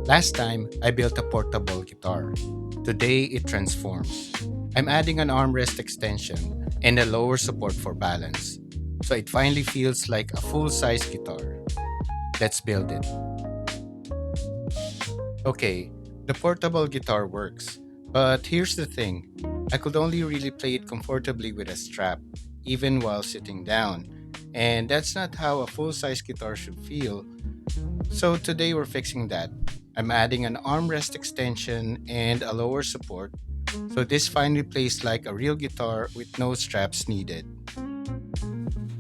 Last time, I built a portable guitar. Today, it transforms. I'm adding an armrest extension and a lower support for balance. So it finally feels like a full size guitar. Let's build it. Okay, the portable guitar works. But here's the thing, I could only really play it comfortably with a strap, even while sitting down. And that's not how a full size guitar should feel. So today we're fixing that. I'm adding an armrest extension and a lower support, so this finally plays like a real guitar with no straps needed.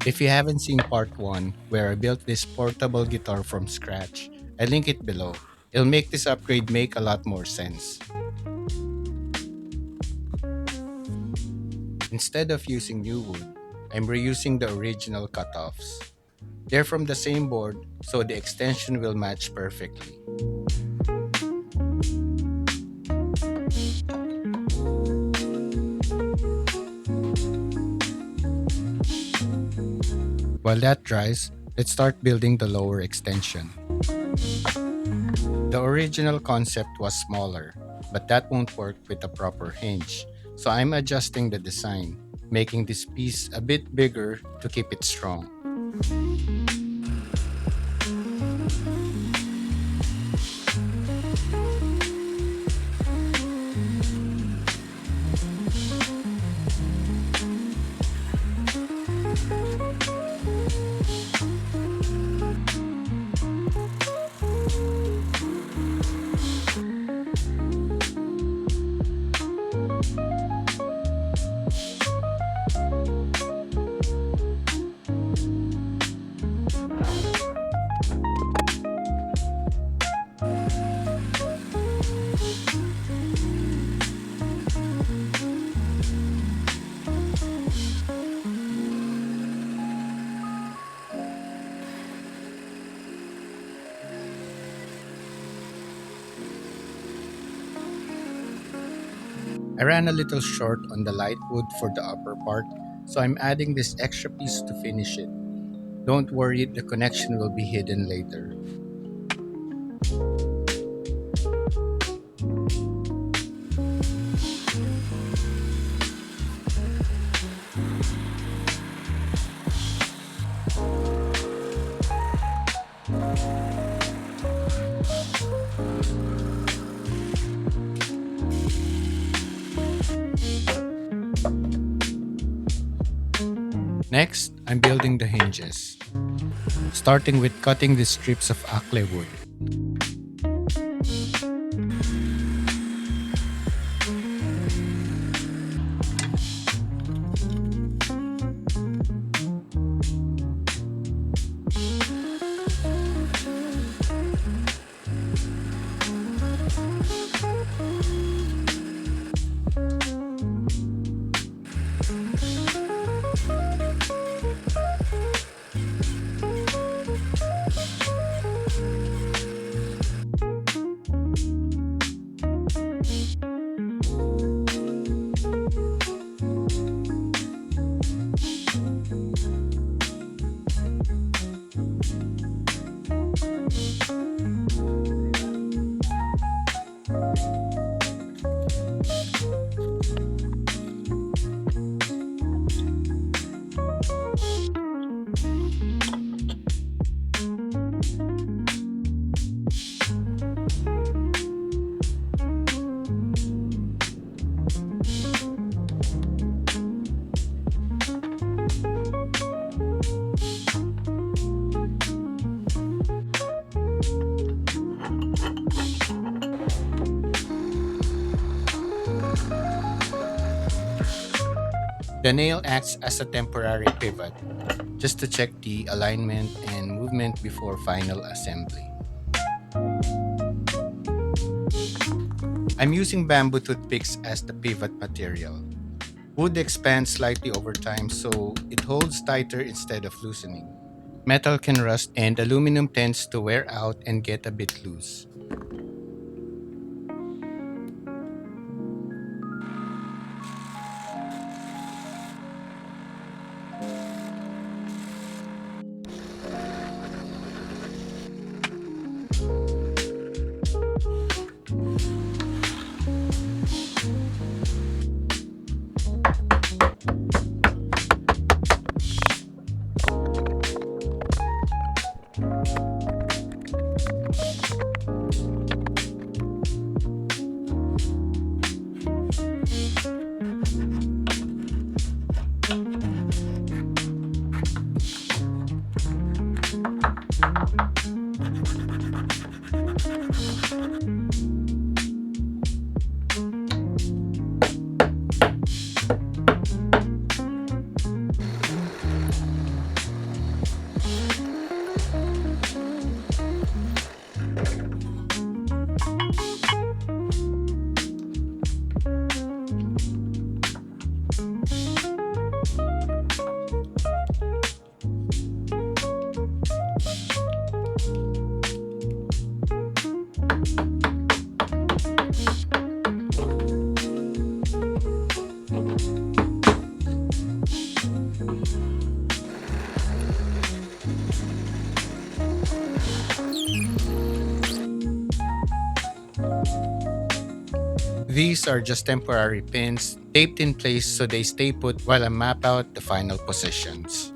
If you haven't seen part 1, where I built this portable guitar from scratch, I link it below. It'll make this upgrade make a lot more sense. Instead of using new wood, I'm reusing the original cutoffs. They're from the same board, so the extension will match perfectly. While that dries, let's start building the lower extension. The original concept was smaller, but that won't work with a proper hinge, so I'm adjusting the design, making this piece a bit bigger to keep it strong. I ran a little short on the light wood for the upper part, so I'm adding this extra piece to finish it. Don't worry, the connection will be hidden later. Next, I'm building the hinges, starting with cutting the strips of acrylic wood. The nail acts as a temporary pivot, just to check the alignment and movement before final assembly. I'm using bamboo toothpicks as the pivot material. Wood expands slightly over time so it holds tighter instead of loosening. Metal can rust and aluminum tends to wear out and get a bit loose. These are just temporary pins taped in place so they stay put while I map out the final positions.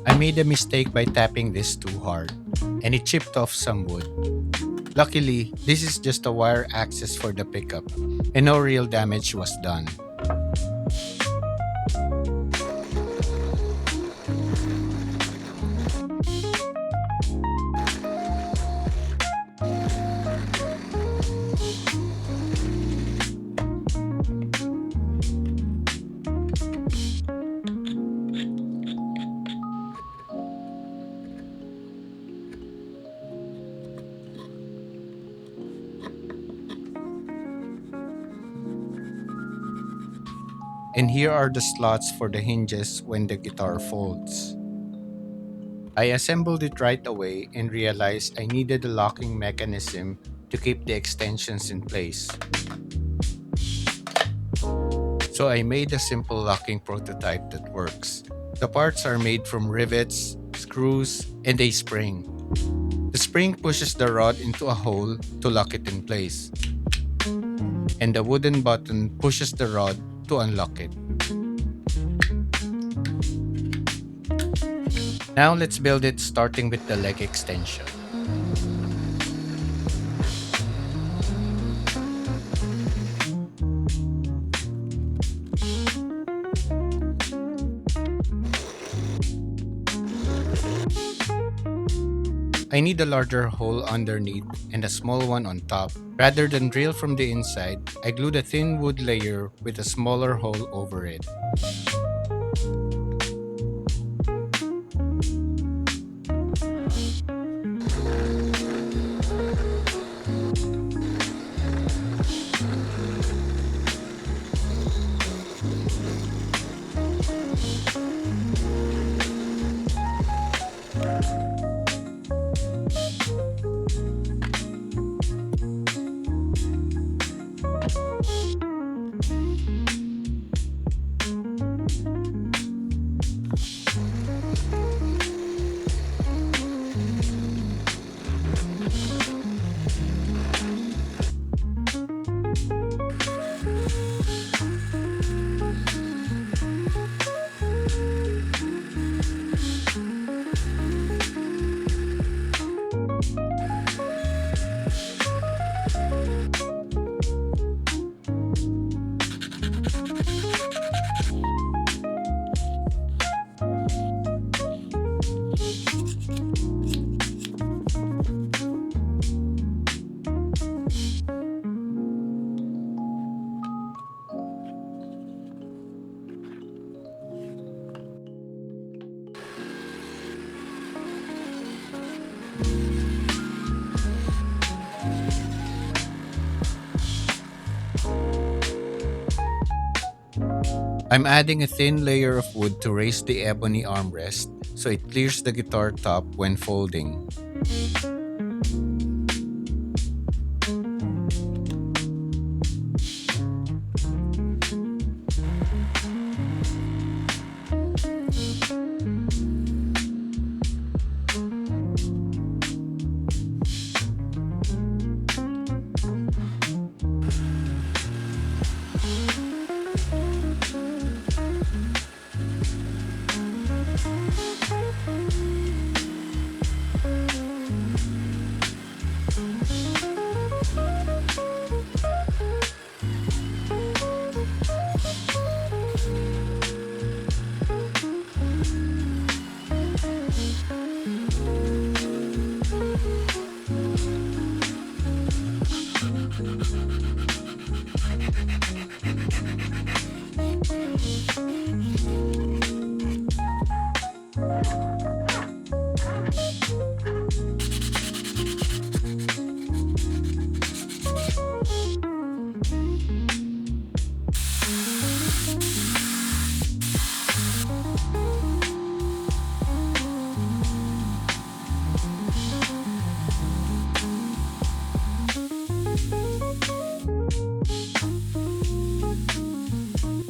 I made a mistake by tapping this too hard, and it chipped off some wood. Luckily, this is just a wire access for the pickup, and no real damage was done. And here are the slots for the hinges when the guitar folds. I assembled it right away and realized I needed a locking mechanism to keep the extensions in place. So I made a simple locking prototype that works. The parts are made from rivets, screws, and a spring. The spring pushes the rod into a hole to lock it in place, and the wooden button pushes the rod to unlock it. Now let's build it starting with the leg extension. I need a larger hole underneath and a small one on top. Rather than drill from the inside, I glued a thin wood layer with a smaller hole over it. I'm adding a thin layer of wood to raise the ebony armrest so it clears the guitar top when folding.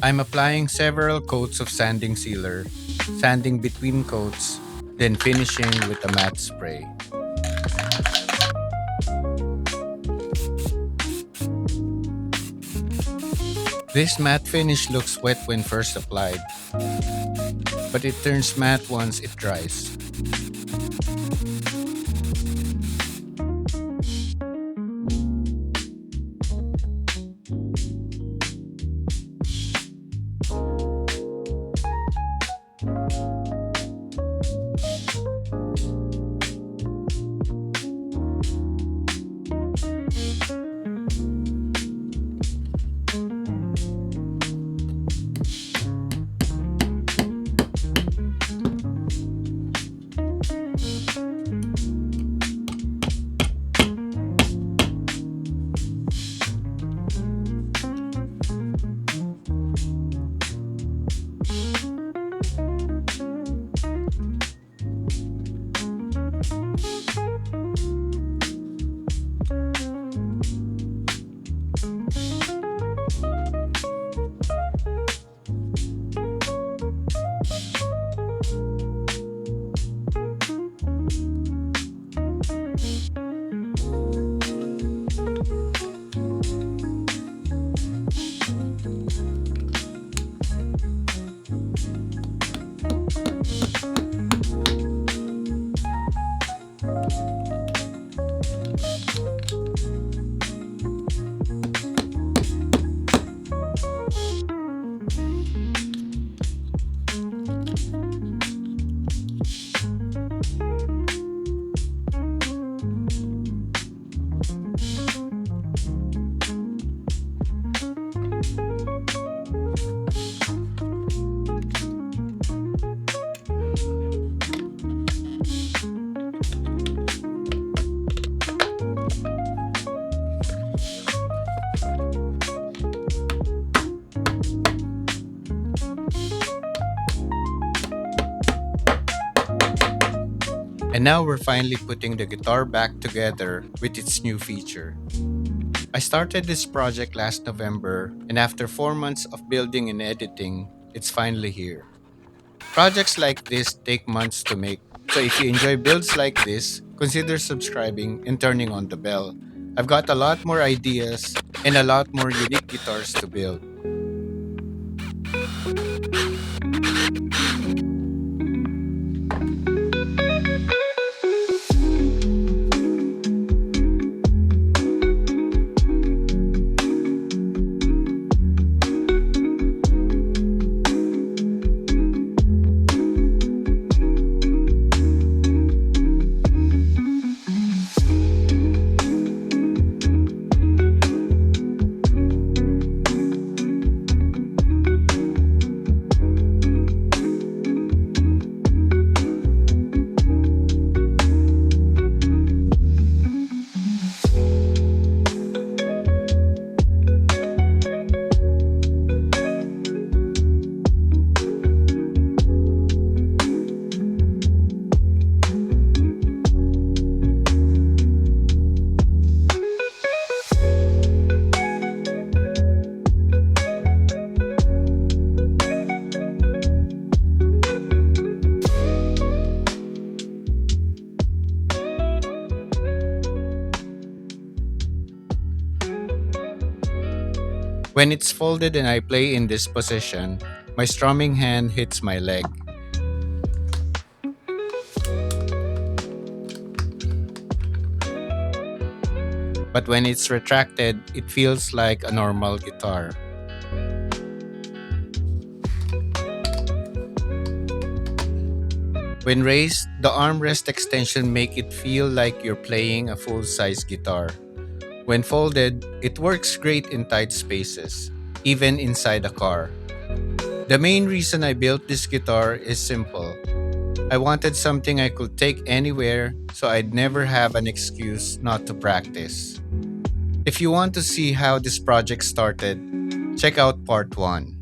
I'm applying several coats of sanding sealer, sanding between coats, then finishing with a matte spray. This matte finish looks wet when first applied, but it turns matte once it dries. And now we're finally putting the guitar back together with its new feature. I started this project last November, and after 4 months of building and editing, it's finally here. Projects like this take months to make, so if you enjoy builds like this, consider subscribing and turning on the bell. I've got a lot more ideas and a lot more unique guitars to build. When it's folded and I play in this position, my strumming hand hits my leg. But when it's retracted, it feels like a normal guitar. When raised, the armrest extension make it feel like you're playing a full-size guitar. When folded, it works great in tight spaces, even inside a car. The main reason I built this guitar is simple. I wanted something I could take anywhere so I'd never have an excuse not to practice. If you want to see how this project started, check out part 1.